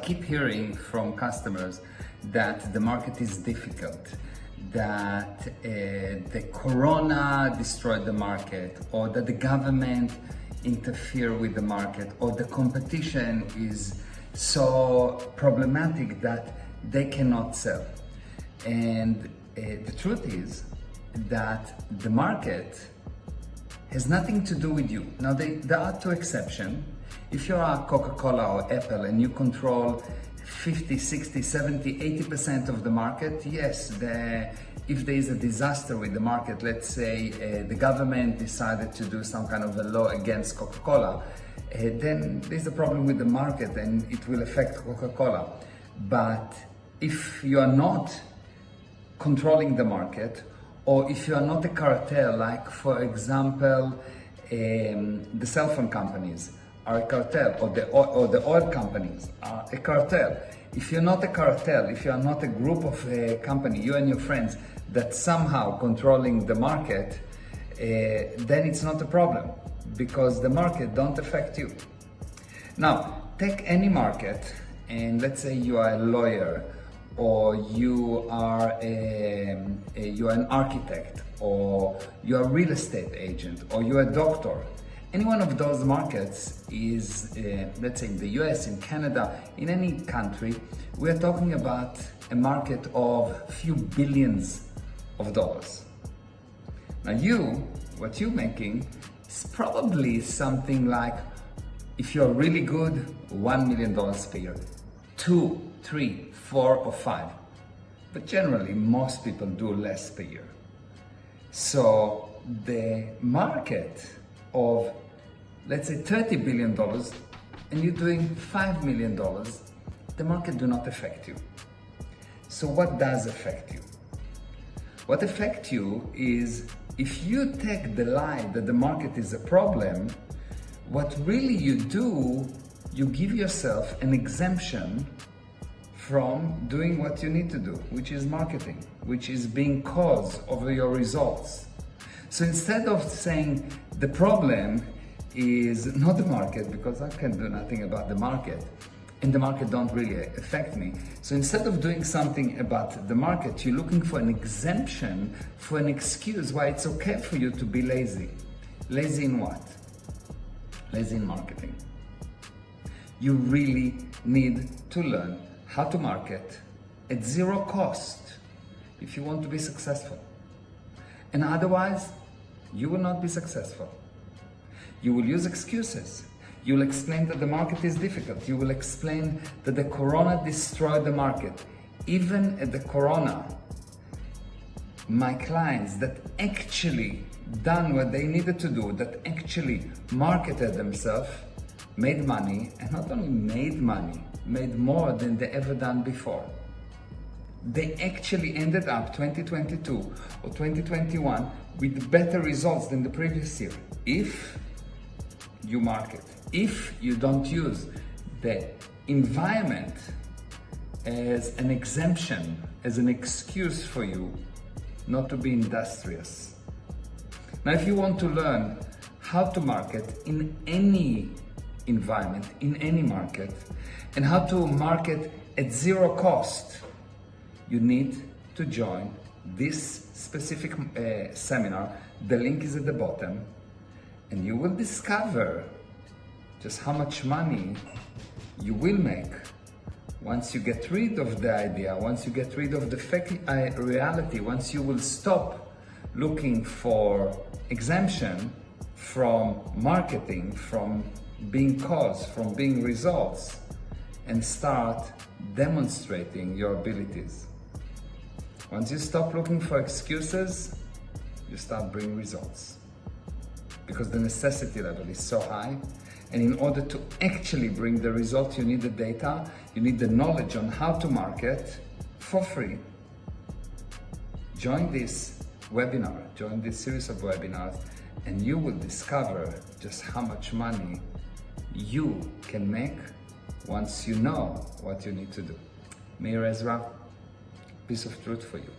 keep hearing from customers that the market is difficult, that the corona destroyed the market, or that the government interfere with the market, or the competition is so problematic that they cannot sell. And the truth is that the market has nothing to do with you. Now there are two exceptions. If you're a Coca-Cola or Apple and you control 50, 60, 70, 80% of the market, yes, if there is a disaster with the market, let's say the government decided to do some kind of a law against Coca-Cola, then there's a problem with the market and it will affect Coca-Cola. But if you are not controlling the market, or if you are not a cartel, like for example, the cell phone companies are a cartel, or the oil companies are a cartel. If you're not a cartel, if you are not a group of company, you and your friends, that somehow controlling the market, then it's not a problem, because the market don't affect you. Now, take any market, and let's say you are a lawyer, or you are an architect, or you are a real estate agent, or you're a doctor. Any one of those markets is, let's say in the US, in Canada, in any country, we are talking about a market of a few billions of dollars. Now what you're making is probably something like, if you're really good, $1 million per year, 2, 3, 4, or 5. But generally, most people do less per year. So the market of, let's say, $30 billion, and you're doing $5 million, the market do not affect you. So what does affect you? What affects you is, if you take the lie that the market is a problem, what really you do, you give yourself an exemption from doing what you need to do, which is marketing, which is being cause over your results. So instead of saying the problem is not the market, because I can do nothing about the market, and the market don't really affect me. So instead of doing something about the market, you're looking for an exemption, for an excuse why it's okay for you to be lazy. Lazy in what? Lazy in marketing. You really need to learn how to market at zero cost if you want to be successful. And otherwise, you will not be successful. You will use excuses. You'll explain that the market is difficult. You will explain that the corona destroyed the market. Even at the corona, my clients that actually done what they needed to do, that actually marketed themselves, made money, and not only made money, made more than they ever done before. They actually ended up 2022 or 2021 with better results than the previous year. If you market, if you don't use the environment as an exemption, as an excuse for you not to be industrious. Now, if you want to learn how to market in any environment, in any market, and how to market at zero cost, you need to join this specific seminar. The link is at the bottom, and you will discover just how much money you will make once you get rid of the idea, once you get rid of the fake reality, once you will stop looking for exemption from marketing, from being cause, from being results, and start demonstrating your abilities. Once you stop looking for excuses, you start bringing results. Because the necessity level is so high, and in order to actually bring the result, you need the data, you need the knowledge on how to market for free. Join this webinar, join this series of webinars, and you will discover just how much money you can make once you know what you need to do. Meir Ezra, piece of truth for you.